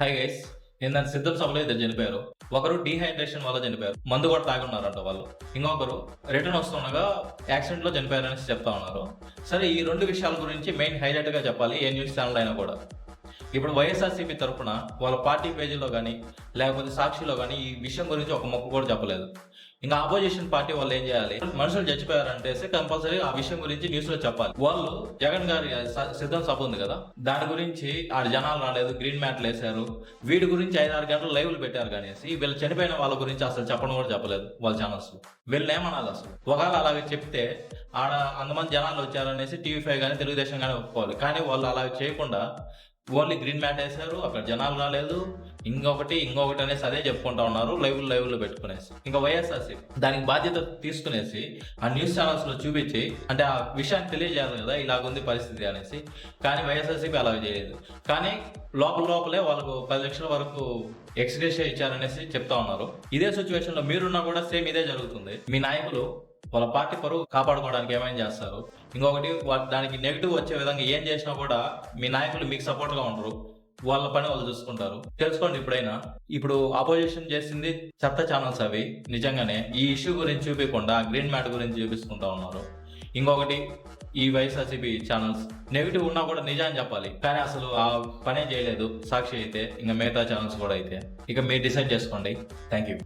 Hi guys. నిన్న సిద్ధం సభలో ఇద్దరు చనిపోయారు. ఒకరు డీహైడ్రేషన్ వల్ల చనిపోయారు. మందు కూడా తాగి ఉన్నారంట వాళ్ళు. ఇంకొకరు రిటర్న్ వస్తుండగా యాక్సిడెంట్ లో చనిపోయారని చెప్తా ఉన్నారు. సరే, ఈ రెండు విషయాల గురించి మెయిన్ హైలైట్ గా చెప్పాలి ఏ న్యూస్ ఛానల్ అయినా కూడా. ఇప్పుడు వైఎస్ఆర్సీపీ తరఫున వాళ్ళ పార్టీ పేజీలో కానీ లేకపోతే సాక్షిలో కానీ ఈ విషయం గురించి ఒక మొక్క కూడా చెప్పలేదు. ఇంకా ఆపోజిషన్ పార్టీ వాళ్ళు ఏం చేయాలి? మనుషులు చచ్చిపోయారంటే కంపల్సరీ ఆ విషయం గురించి న్యూస్ లో చెప్పాలి. వాళ్ళు జగన్ గారి సిద్ధం సభ ఉంది కదా, దాని గురించి ఆడ జనాలు రాలేదు, గ్రీన్ మ్యాట్లు వేశారు, వీటి గురించి 5-6 గంటలు లైవ్లు పెట్టారు. కానీ వీళ్ళు చనిపోయిన వాళ్ళ గురించి అసలు చెప్పడం కూడా చెప్పలేదు వాళ్ళ ఛానల్స్. వీళ్ళు ఏమనాలి అసలు? ఒకవేళ అలాగే చెప్తే ఆడ అంతమంది జనాలు వచ్చారనేసి టీవీ5 కానీ తెలుగుదేశం కానీ ఒప్పుకోవాలి. కానీ వాళ్ళు అలా చేయకుండా ఓన్లీ గ్రీన్ మ్యాట్ వేశారు, అక్కడ జనాలు రాలేదు, ఇంకొకటి అనేసి అదే చెప్పుకుంటా ఉన్నారు లైవ్లు పెట్టుకునేసి. ఇంకా వైఎస్ఆర్సీ దానికి బాధ్యత తీసుకునేసి ఆ న్యూస్ ఛానల్స్ లో చూపించి అంటే ఆ విషయాన్ని తెలియజేయాలి కదా ఇలాగుంది పరిస్థితి అనేసి. కానీ వైఎస్ఆర్సీపీ అలా చేయలేదు. కానీ లోపలే వాళ్ళకు 10 లక్షల వరకు ఎక్స్గ్రేషియా ఇచ్చారనేసి చెప్తా ఉన్నారు. ఇదే సిచ్యువేషన్ లో మీరున్నా కూడా సేమ్ ఇదే జరుగుతుంది. మీ నాయకులు వాళ్ళ పార్టీ పరువు కాపాడుకోవడానికి ఏమైనా చేస్తారు. ఇంకొకటి దానికి నెగిటివ్ వచ్చే విధంగా ఏం చేసినా కూడా మీ నాయకులు మీకు సపోర్ట్ గా ఉండరు. వాళ్ళ పని వాళ్ళు చూసుకుంటారు. తెలుసుకోండి ఇప్పుడైనా. ఇప్పుడు అపోజిషన్ చేసింది చెత్త ఛానల్స్ అవి. నిజంగానే ఈ ఇష్యూ గురించి చూపించకుండా గ్రీన్ మ్యాట్ గురించి చూపిస్తుంటా ఉన్నారు. ఇంకొకటి ఈ వైఎస్ఆర్సీపీ ఛానల్స్ నెగిటివ్ ఉన్నా కూడా నిజాన్ని చెప్పాలి, కానీ అసలు ఆ పనే చేయలేదు సాక్షి అయితే, ఇంకా మిగతా ఛానల్స్ కూడా అయితే. ఇక మీరు డిసైడ్ చేసుకోండి. Thank you.